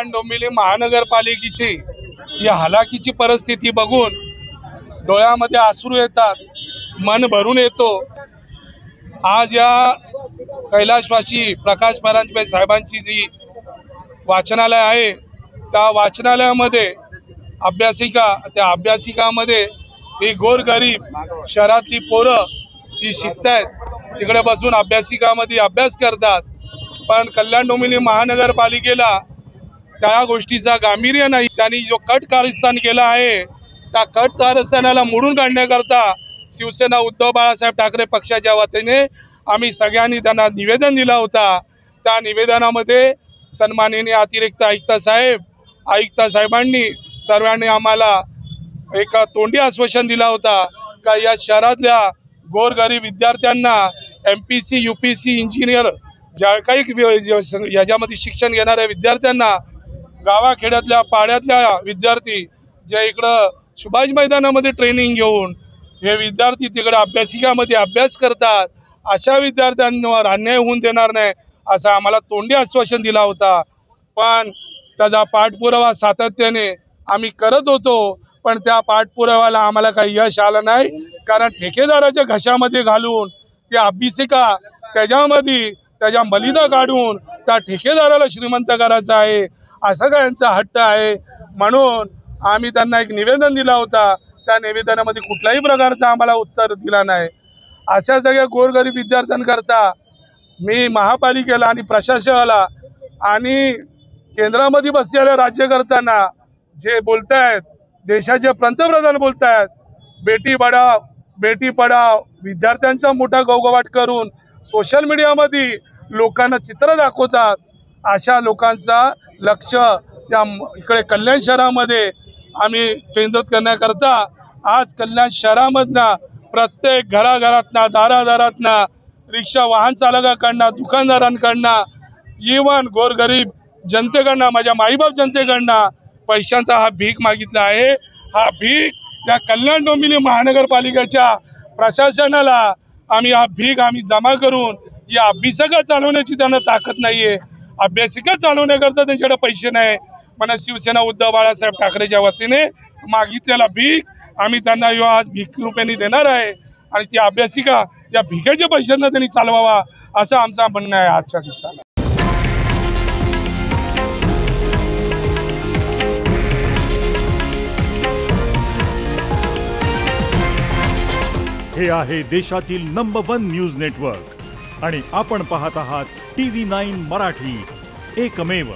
कल्याण डोंबिवली महानगरपालिकेची ही हालाकीची परिस्थिती बघून डोळ्यामध्ये अश्रू येतात, मन भरून येतो। आज या कैलासवासी प्रकाश परांजपे साहेबांची जी वाचनालय आहे त्या वाचनालयामध्ये त्या अभ्यासिकामध्ये ही गोरगरीब शहरातली पोरं ही शिकतायत, तिकडे बसून अभ्यासिकामध्ये अभ्यास करतात। पण कल्याण डोंबिवली महानगरपालिकेला त्या गोष्टीचा गांभीर्य नाही। त्यांनी जो कट कारस्थान केला आहे त्या कट कारस्थानाला मोडून काढण्याकरता शिवसेना उद्धव बाळासाहेब ठाकरे पक्षाच्या वतीने आम्ही सगळ्यांनी त्यांना निवेदन दिला होता। त्या निवेदनामध्ये सन्माननीय अतिरिक्त आयुक्त साहेबांनी सर्वांनी आम्हाला एक तोंडी आश्वासन दिला होता का या शहरातल्या गोरगरीब विद्यार्थ्यांना MPC UPC इंजिनियर ज्या काही याच्यामध्ये शिक्षण घेणाऱ्या विद्यार्थ्यांना गावाखेड्यातल्या पाड्यातल्या विद्यार्थी जे इकडं सुभाष मैदानामध्ये ट्रेनिंग घेऊन हे विद्यार्थी तिकडे अभ्यासिकामध्ये अभ्यास करतात, अशा विद्यार्थ्यांवर अन्याय होऊन देणार नाही असं आम्हाला तोंडी आश्वासन दिला होता। पण त्याचा पाठपुरावा सातत्याने आम्ही करत होतो, पण त्या पाठपुराव्याला आम्हाला काही यश आलं नाही। कारण ठेकेदाराच्या घशामध्ये घालून ते अभ्यासिका त्याच्या मलिदा काढून त्या ठेकेदाराला श्रीमंत करायचं आहे असं का यांचा हट्ट आहे। म्हणून आम्ही त्यांना एक निवेदन दिला होता, त्या निवेदनामध्ये कुठल्याही प्रकारचं आम्हाला उत्तर दिला नाही। अशा सगळ्या गोरगरीब विद्यार्थ्यांकरता मी महापालिकेला आणि प्रशासनाला आणि केंद्रामध्ये बसलेल्या राज्यकर्त्यांना जे बोलतायत, देशाचे पंतप्रधान बोलतायत बेटी बचाओ बेटी पढाओ, विद्यार्थ्यांचा मोठा गोंगाट करून सोशल मीडियामध्ये लोकांना चित्र दाखवतात, अशा लोकांचा लक्ष या इकडे कल्याण शहरामध्ये आम्ही केंद्रित करण्याकरता आज कल्याण शहरामधनं प्रत्येक घराघरातनं दारादारातनं रिक्षा वाहन चालकांकडनं दुकानदारांकडनं इवन गोरगरीब जनतेकडनं माझ्या माईबाप जनतेकडनं पैशांचा हा भीक मागितला आहे। हा भीक या कल्याण डोंबिवली महानगरपालिकेच्या प्रशासनाला आम्ही जमा करून या अभ्यासिका चालवण्याची त्यांना ताकद नाहीये, अभ्यासिका चालवण्याकरता त्यांच्याकडे पैसे नाही। म्हणून शिवसेना उद्धव बाळासाहेब ठाकरेच्या वतीने मागितलेला भीक आम्ही त्यांना आज भीक रूपाने देणार आहे आणि ती अभ्यासिका या भिकेच्या पैशांना त्यांनी चालवावा असं आमचं म्हणणं आहे आजच्या दिवसाला। हे आहे देशातील नंबर 1 न्यूज नेटवर्क आणि आपण पाहत आहात TV9 मराठी, एकमेव।